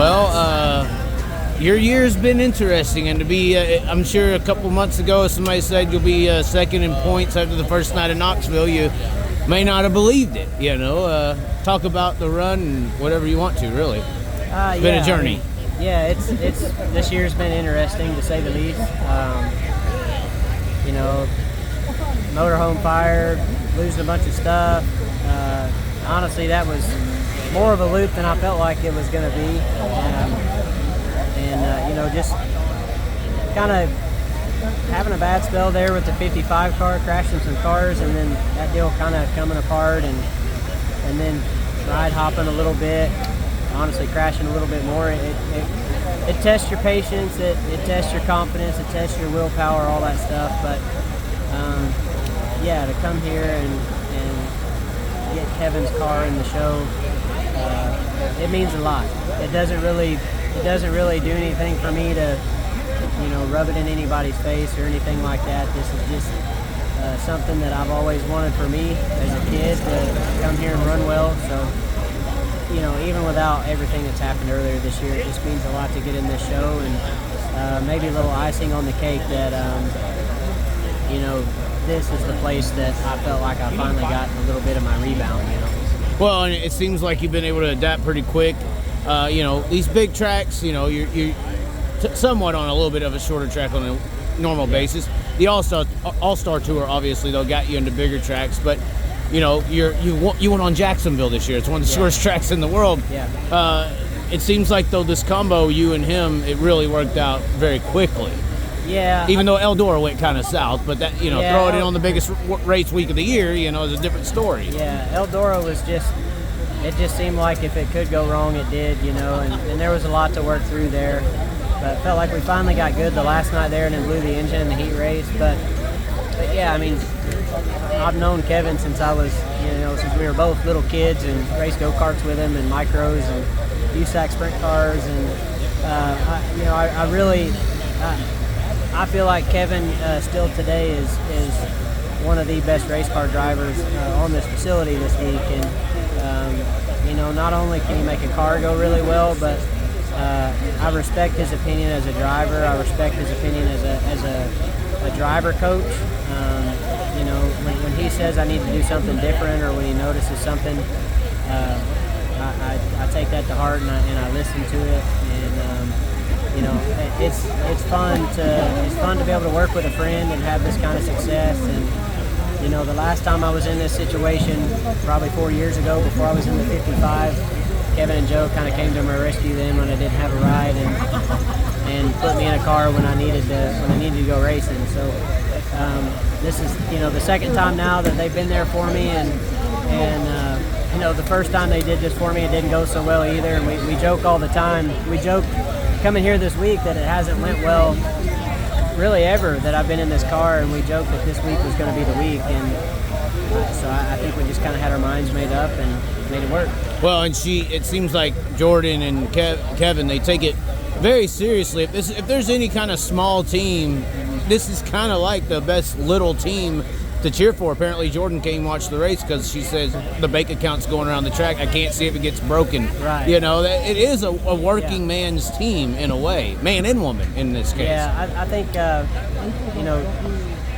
Well, your year's been interesting, and to be, I'm sure a couple months ago somebody said you'll be second in points after the first night in Knoxville. You may not have believed it, you know. Talk about the run and whatever you want to, really. It's been a journey. It's this year's been interesting, to say the least. You know, motorhome fire, losing a bunch of stuff. Honestly, that was more of a loop than I felt like it was going to be. You know, just kind of having a bad spell there with the 55 car, crashing some cars, and then that deal kind of coming apart, and then ride hopping a little bit, honestly crashing a little bit more. It tests your patience, it tests your confidence, it tests your willpower, all that stuff. But yeah, to come here and get Kevin's car in the show, it means a lot. It doesn't really do anything for me to, you know, rub it in anybody's face or anything like that. This is just something that I've always wanted for me as a kid, to come here and run well. So, you know, even without everything that's happened earlier this year, it just means a lot to get in this show, and maybe a little icing on the cake that, you know, this is the place that I felt like I finally got a little bit of my rebound, you know. Well, and it seems like you've been able to adapt pretty quick. You know, these big tracks, you know, you're somewhat on a little bit of a shorter track on a normal basis. The All-Star Tour, obviously, though, got you into bigger tracks, but you know, you went on Jacksonville this year. It's one of the shortest tracks in the world. Yeah. It seems like, though, this combo, you and him, it really worked out very quickly. Yeah. Even though Eldora went kind of south, but that, you know, throwing it on the biggest race week of the year, you know, is a different story. Yeah, Eldora was just, it just seemed like if it could go wrong, it did, you know, and there was a lot to work through there. But it felt like we finally got good the last night there, and then blew the engine in the heat race. But yeah, I mean, I've known Kevin since I was, you know, since we were both little kids, and raced go-karts with him and micros and USAC sprint cars. And, I really, I feel like Kevin still today is one of the best race car drivers on this facility this week. And, you know, not only can he make a car go really well, but I respect his opinion as a driver. I respect his opinion as a driver coach. You know, when he says I need to do something different, or when he notices something, I take that to heart, and I listen to it. And you know, it's fun to be able to work with a friend and have this kind of success. And you know, the last time I was in this situation, probably 4 years ago, before I was in the 55, Kevin and Joe kind of came to my rescue then when I didn't have a ride, and put me in a car when I needed to go racing. So this is, you know, the second time now that they've been there for me, and you know, the first time they did this for me, it didn't go so well either. And we joke all the time. We joke coming here this week that it hasn't went well really ever that I've been in this car, and we joke that this week was going to be the week. And so I think we just kind of had our minds made up and made it work. Well, and it seems like Jordan and Kevin, they take it very seriously. If there's any kind of small team, this is kind of like the best little team to cheer for. Apparently, Jordan came watch the race because she says the bank account's going around the track. I can't see if it gets broken. Right. You know, it is a working man's team in a way, man and woman in this case. Yeah, I think you know,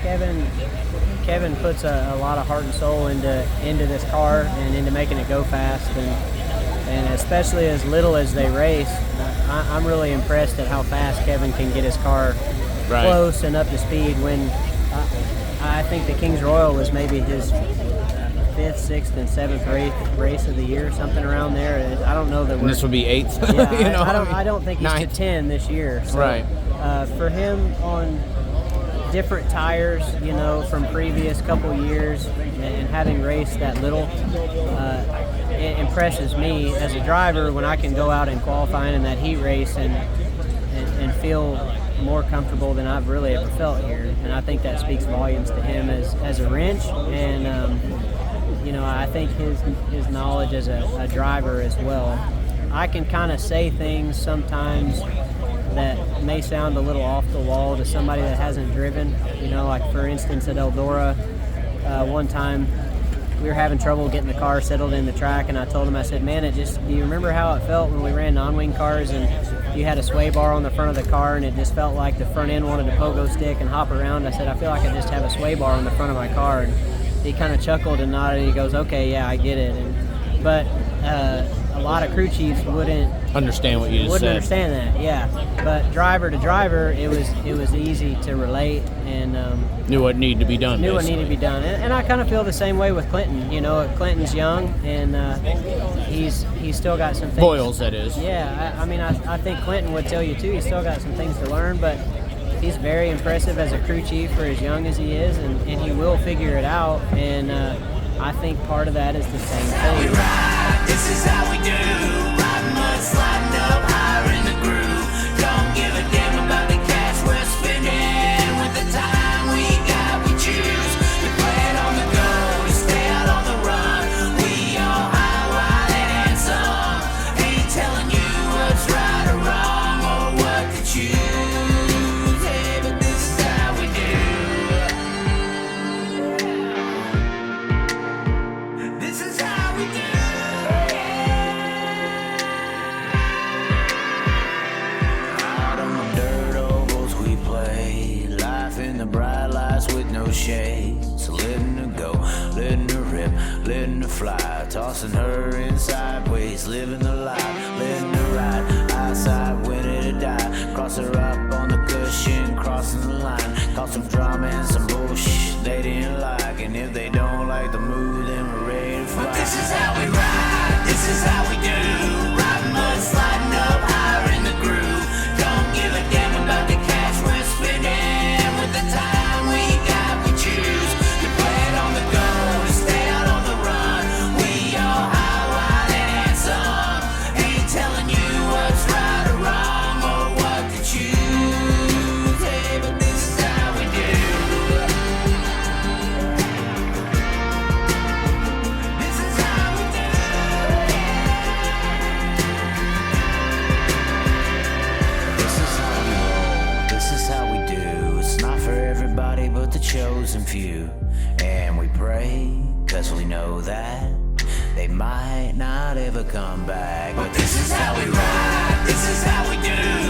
Kevin puts a lot of heart and soul into this car and into making it go fast, and especially as little as they race, I'm really impressed at how fast Kevin can get his car close and up to speed. When I think the Kings Royal was maybe his 5th, 6th, and 7th race of the year, something around there. I don't know that we're... This would be 8th. Yeah, you know, I don't think he's 9th. To 10 this year. So, right. For him on different tires, you know, from previous couple years, and having raced that little, it impresses me as a driver when I can go out and qualifying in that heat race and feel more comfortable than I've really ever felt here. And I think that speaks volumes to him as a wrench, and you know, I think his knowledge as a driver as well. I can kind of say things sometimes that may sound a little off the wall to somebody that hasn't driven. You know, like for instance at Eldora, one time, we were having trouble getting the car settled in the track, and I told him, I said, man, do you remember how it felt when we ran non-wing cars and you had a sway bar on the front of the car and it just felt like the front end wanted to pogo stick and hop around? I said, I feel like I just have a sway bar on the front of my car. And he kind of chuckled and nodded, and he goes, okay, yeah, I get it. But a lot of crew chiefs wouldn't understand what you just said. Understand that, yeah. But driver to driver, it was easy to relate, and knew what needed to be done. What needed to be done, and I kind of feel the same way with Clinton. You know, Clinton's young, and he's still got some things. Boyles, that is. Yeah, I mean, I think Clinton would tell you too. He's still got some things to learn, but he's very impressive as a crew chief for as young as he is, and he will figure it out. And I think part of that is the same thing. This is how we do. Riding mud, sliding up higher in the groove. Don't give a damn about the cash we're spending. With the time we got, we choose to play it on the go, to stay out on the run. We all high, wild, and handsome. Ain't telling you what's right or wrong or what to choose. Hey, but this is how we do. This is how we do. Bright lights with no shade, so letting her go, letting her rip, letting her fly, tossing her in sideways, living the life, letting her ride, outside winning to die, cross her up on the cushion, crossing the line, cause some drama and some bullshit they didn't like, and if they don't like the move, then we're ready to fly. But this is how we ride, this is how we do, riding mud, sliding up higher in the groove, don't give a damn about the cash we're spending. The time we got, we choose to play it on the go, to stay out on the run. We all high, wild, and handsome. Ain't telling you what's right or wrong or what to choose. Hey, but this is how we do. This is how we do. This is how we roll. This is how we do. It's not for everybody but the chosen few. And we pray, cause we know that they might not ever come back. But this is how we ride, this is how we do.